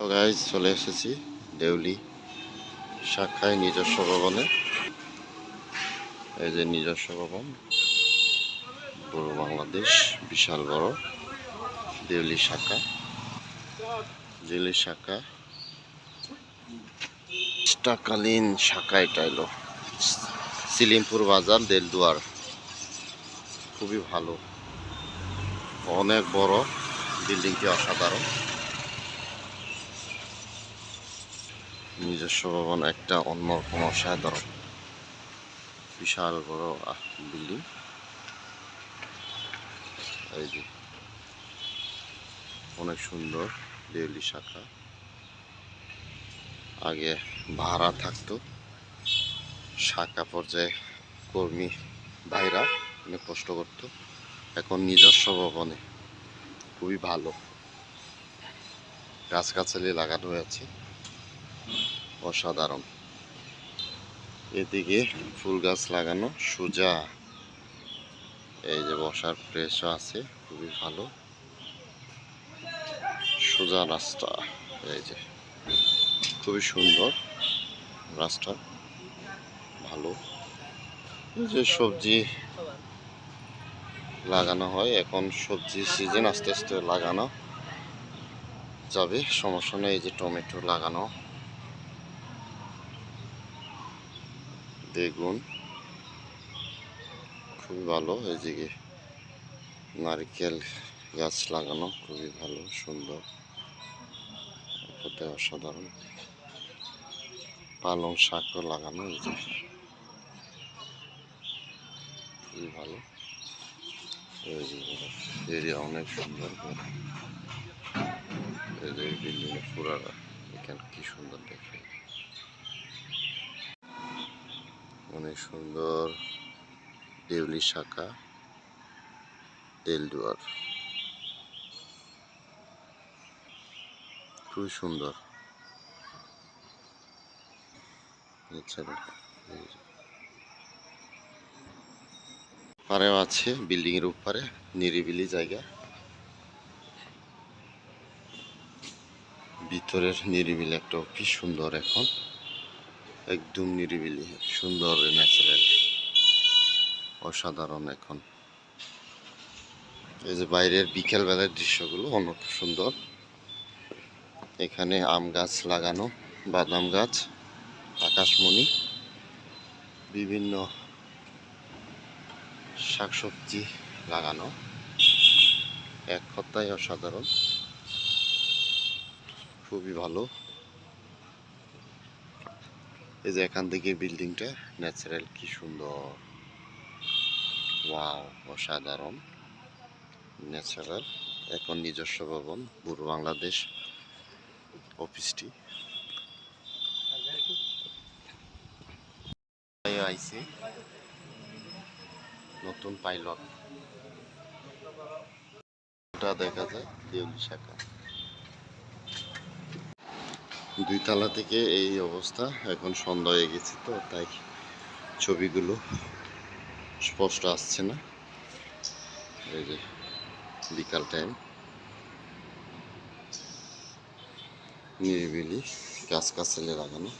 তো গাইজ চলে এসেছি দেউলি শাখায় নিজস্ব ভবনে। এই যে নিজস্ব ভবন, পুরো বাংলাদেশ, বিশাল বড় দেউলি শাখা। দেউলি শাখা কালীন শাখা, এটা এলো সিলিমপুর বাজার, দেলদুয়ার। খুবই ভালো, অনেক বড় বিল্ডিংটি, অসাধারণ। নিজস্ব ভবন একটা অন্যরকম অসাধারণ বিশাল বড় বিল্ডিং। এই যে অনেক সুন্দর দেউলি শাখা। আগে ভাড়া থাকতো, শাখা পর্যায়ে কর্মী ভাইরা অনেক কষ্ট করতো, এখন নিজস্ব ভবনে। খুবই ভালো, গাছগাছালি লাগানো হয়েছে, অসাধারণ। এদিকে ফুল গাছ লাগানো সোজা। এই যে বসার প্লেসও আছে, খুবই ভালো, সোজা রাস্তা। এই যে খুবই সুন্দর রাস্তা, ভালো। এই যে সবজি লাগানো হয়, এখন সবজি সিজন, আস্তে আস্তে লাগানো যাবে, সমস্যা নেই। এই যে টমেটো লাগানো, বেগুন, খুবই ভালো। এই যে নারকেল গাছ লাগানো, খুবই ভালো, সুন্দর, অসাধারণ। পালং শাকও লাগানো, এই যে খুবই ভালো। এই যে এরিয়া অনেক সুন্দর, এই যে বিল্ডিং পুরা, এখানে কি সুন্দর দেখে, অনেক সুন্দর। দেউলি শাখা, দেলদুয়ার, খুবই সুন্দর। পারেও আছে, বিল্ডিং এর উপরে নিরিবিলি জায়গা, ভিতরের নিরিবিলি একটা অফিস, সুন্দর। এখন একদম নিরিবিলি, সুন্দর, ন্যাচারাল, অসাধারণ। এখন এই যে বাইরের বিকেল বেলার দৃশ্যগুলো অনেক সুন্দর। এখানে আম গাছ লাগানো, বাদাম গাছ, আকাশমণি, বিভিন্ন শাকসবজি লাগানো, এক কথায় অসাধারণ, খুবই ভালো। এই যে এখান থেকে বিল্ডিংটা ন্যাচারাল, কি সুন্দর, ওয়াও, অসাধারণ, ন্যাচারাল। এখন নিজস্ব ভবন, পূর্ব বাংলাদেশ অফিসটি। আইসি নতুন পাইলট, দেখা যায় দেউলি শাখা। দুই তালা থেকে এই অবস্থা। এখন সন্ধ্যা হয়ে গেছে, তো তাই ছবিগুলো স্পষ্ট আসছে না। এই যে বিকাল টাইম, নিরিবিলি, গাছ গাছালি লাগানো।